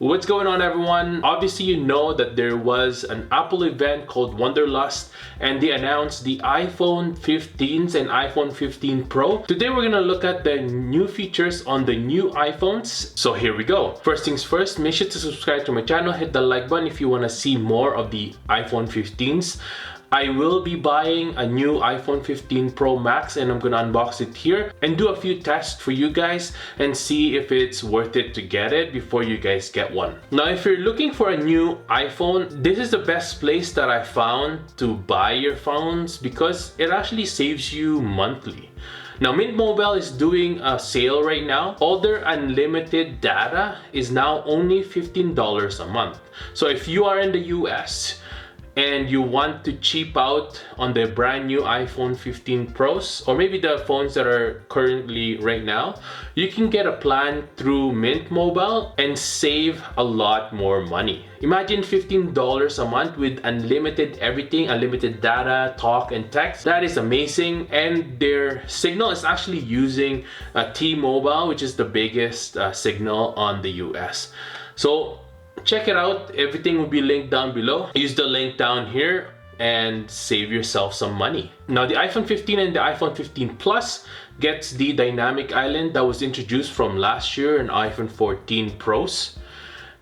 What's going on, everyone? Obviously, you know that there was an Apple event called Wonderlust and they announced the iPhone 15s and iPhone 15 Pro. Today we're gonna look at the new features on the new iPhones. So here we go. First things first, make sure to subscribe to my channel, hit the like button if you wanna see more of the iPhone 15s. I will be buying a new iPhone 15 Pro Max and I'm gonna unbox it here and do a few tests for you guys and see if it's worth it to get it before you guys get one. Now, if you're looking for a new iPhone, this is the best place that I found to buy your phones because it actually saves you monthly. Now, Mint Mobile is doing a sale right now. All their unlimited data is now only $15 a month. So if you are in the US, and you want to cheap out on the brand new iPhone 15 Pros or maybe the phones that are currently right now, you can get a plan through Mint Mobile and save a lot more money. Imagine $15 a month with unlimited everything, unlimited data, talk and text. That is amazing. And their signal is actually using T-Mobile, which is the biggest signal on the US. So check it out. Everything will be linked down below. Use the link down here and save yourself some money. Now, the iPhone 15 and the iPhone 15 Plus gets the dynamic island that was introduced from last year in iPhone 14 Pros.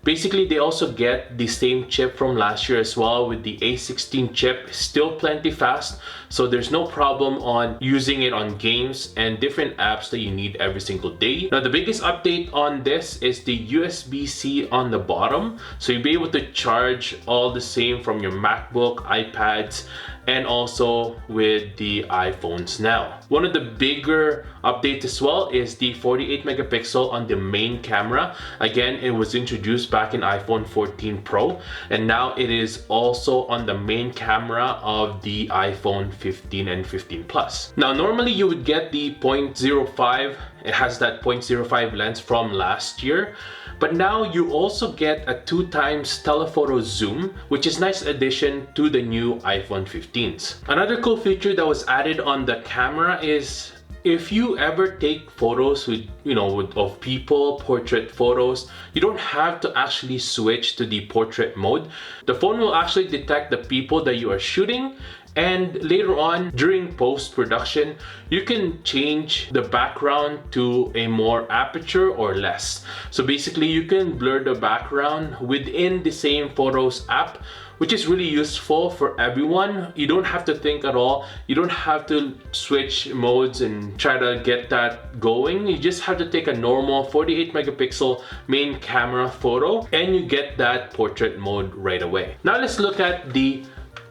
Basically, they also get the same chip from last year as well with the A16 chip, still plenty fast, so there's no problem on using it on games and different apps that you need every single day. Now, the biggest update on this is the USB-C on the bottom, so you'll be able to charge all the same from your MacBook, iPads, and also with the iPhones now. One of the bigger updates as well is the 48 megapixel on the main camera. Again, it was introduced back in iPhone 14 Pro, and now it is also on the main camera of the iPhone 15 and 15 Plus. Now, normally you would get the 0.05. It has that 0.05 lens from last year. But now you also get a 2x telephoto zoom, which is a nice addition to the new iPhone 15s. Another cool feature that was added on the camera is if you ever take photos with, of people, portrait photos, you don't have to actually switch to the portrait mode. The phone will actually detect the people that you are shooting, and later on during post-production you can change the background to a more aperture or less. So basically you can blur the background within the same Photos app, which is really useful for everyone. You don't have to think at all. You don't have to switch modes and try to get that going. You just have to take a normal 48 megapixel main camera photo and you get that portrait mode right away. Now let's look at the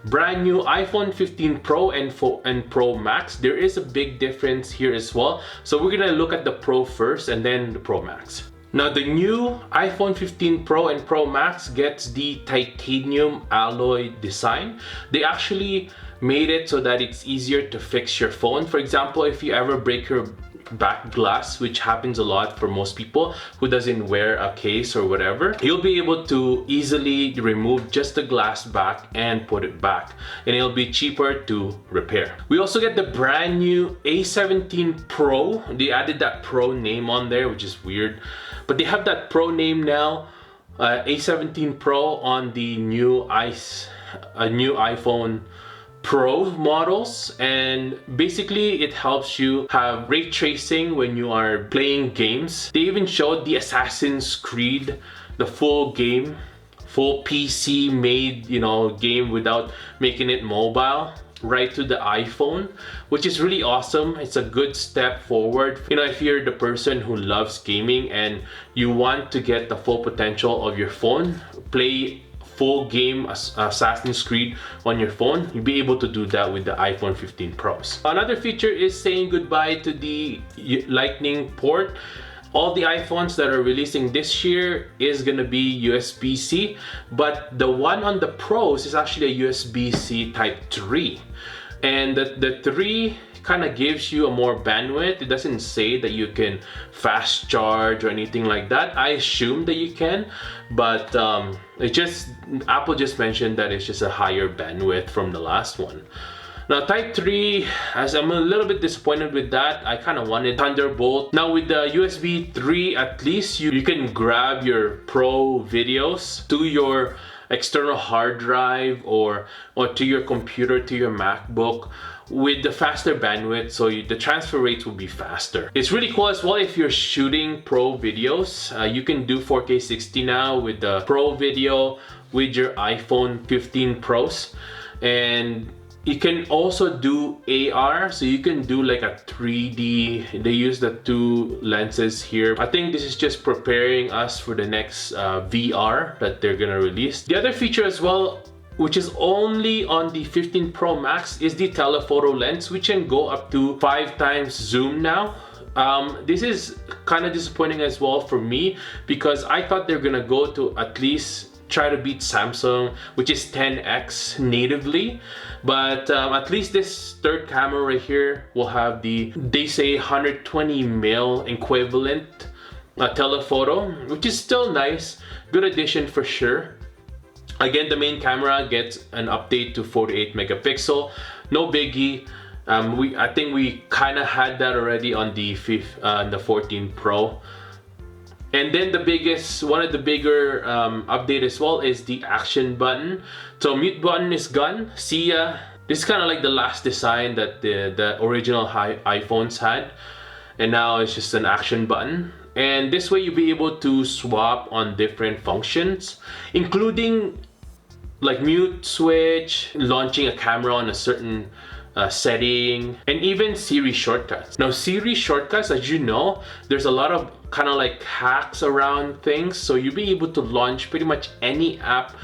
brand new iPhone 15 Pro and Pro Max. There is a big difference here as well. So we're gonna look at the Pro first and then the Pro Max. Now, the new iPhone 15 Pro and Pro Max gets the titanium alloy design. They actually made it so that it's easier to fix your phone. For example, if you ever break your back glass, which happens a lot for most people who doesn't wear a case or whatever, you'll be able to easily remove just the glass back and put it back, and it'll be cheaper to repair. We also get the brand new A17 Pro. They added that Pro name on there, which is weird, but they have that Pro name now. A17 Pro on the new iPhone Pro models, and basically it helps you have ray tracing when you are playing games. They even showed the Assassin's Creed, the full game, full PC made game without making it mobile right to the iPhone, which is really awesome. It's a good step forward. If you're the person who loves gaming and you want to get the full potential of your phone, play full game Assassin's Creed on your phone, you'll be able to do that with the iPhone 15 Pros. Another feature is saying goodbye to the Lightning port. All the iPhones that are releasing this year is gonna be USB-C, but the one on the Pros is actually a USB-C Type 3. And the 3 kind of gives you a more bandwidth. It doesn't say that you can fast charge or anything like that. I assume that you can, but Apple just mentioned that it's just a higher bandwidth from the last one. Now Type 3, as I'm a little bit disappointed with that. I kind of wanted Thunderbolt. Now with the USB 3, at least you can grab your Pro videos to your external hard drive or to your computer, to your MacBook, with the faster bandwidth, so the transfer rates will be faster. It's really cool as well if you're shooting Pro videos. You can do 4K 60 now with the Pro video with your iPhone 15 Pros, and you can also do AR, so you can do like a 3D. They use the two lenses here. I think this is just preparing us for the next VR that they're gonna release. The other feature as well, which is only on the 15 Pro Max, is the telephoto lens, which can go up to 5 times zoom now. This is kind of disappointing as well for me, because I thought they're gonna go to at least try to beat Samsung, which is 10x natively, but at least this third camera right here will have the, they say, 120 mil equivalent telephoto, which is still nice. Good addition for sure. Again, the main camera gets an update to 48 megapixel. No biggie. I think we kind of had that already on the 14 Pro. And then one of the bigger update as well is the action button. So mute button is gone. See ya. This is kind of like the last design that the original iPhones had, and now it's just an action button. And this way you'll be able to swap on different functions, including like mute switch, launching a camera on a certain setting, and even Siri shortcuts. Now Siri shortcuts, as you know, there's a lot of kind of like hacks around things, so you'll be able to launch pretty much any app,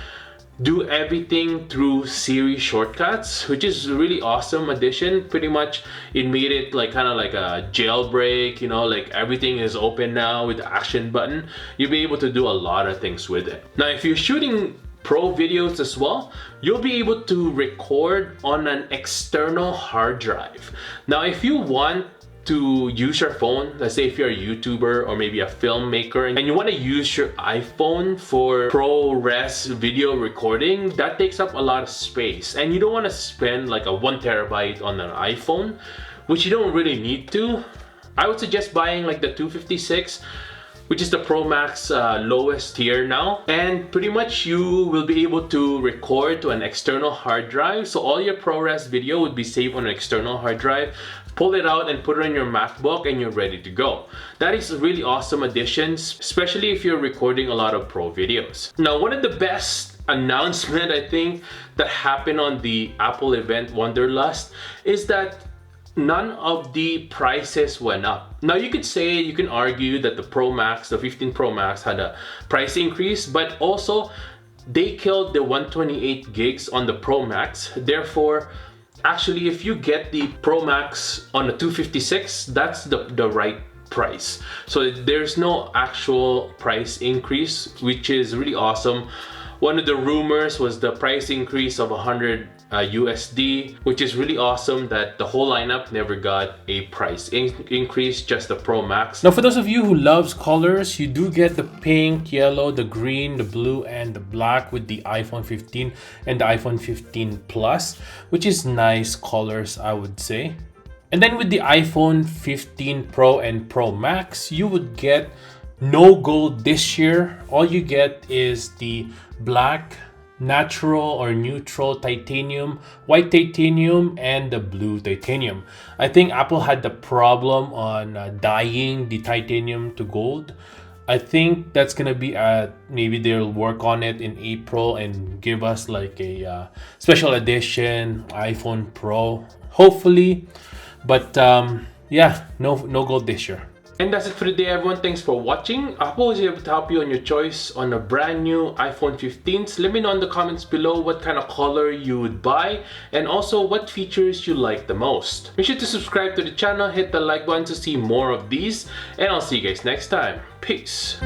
do everything through Siri shortcuts, which is a really awesome addition. Pretty much it made it like kind of like a jailbreak, you know, like everything is open now with the action button. You'll be able to do a lot of things with it. Now if you're shooting Pro videos as well, you'll be able to record on an external hard drive. Now if you want to use your phone, let's say if you're a YouTuber or maybe a filmmaker and you want to use your iPhone for ProRes video recording, that takes up a lot of space, and you don't want to spend like a 1 terabyte on an iPhone, which you don't really need to. I would suggest buying like the 256, which is the Pro Max lowest tier now, and pretty much you will be able to record to an external hard drive. So all your ProRes video would be saved on an external hard drive. Pull it out and put it on your MacBook and you're ready to go. That is really awesome additions, especially if you're recording a lot of Pro videos. Now, one of the best announcement I think that happened on the Apple event Wonderlust is that none of the prices went up. Now you can argue that the Pro Max, the 15 Pro Max had a price increase, but also they killed the 128 gigs on the Pro Max. Therefore, actually if you get the Pro Max on the 256, that's the right price. So there's no actual price increase, which is really awesome. One of the rumors was the price increase of 100 USD, which is really awesome that the whole lineup never got a price increase, just the Pro Max. Now for those of you who loves colors, you do get the pink, yellow, the green, the blue, and the black with the iPhone 15 and the iPhone 15 Plus, which is nice colors, I would say. And then with the iPhone 15 Pro and Pro Max, you would get no gold this year. All you get is the black, natural or neutral titanium, white titanium, and the blue titanium. I think Apple had the problem on dyeing the titanium to gold. I think that's gonna be maybe they'll work on it in April and give us like a special edition iPhone Pro, hopefully. But yeah, no gold this year. And that's it for today, everyone. Thanks for watching. Apple is able to help you on your choice on a brand new iPhone 15s. Let me know in the comments below what kind of color you would buy and also what features you like the most. Make sure to subscribe to the channel, hit the like button to see more of these, and I'll see you guys next time. Peace.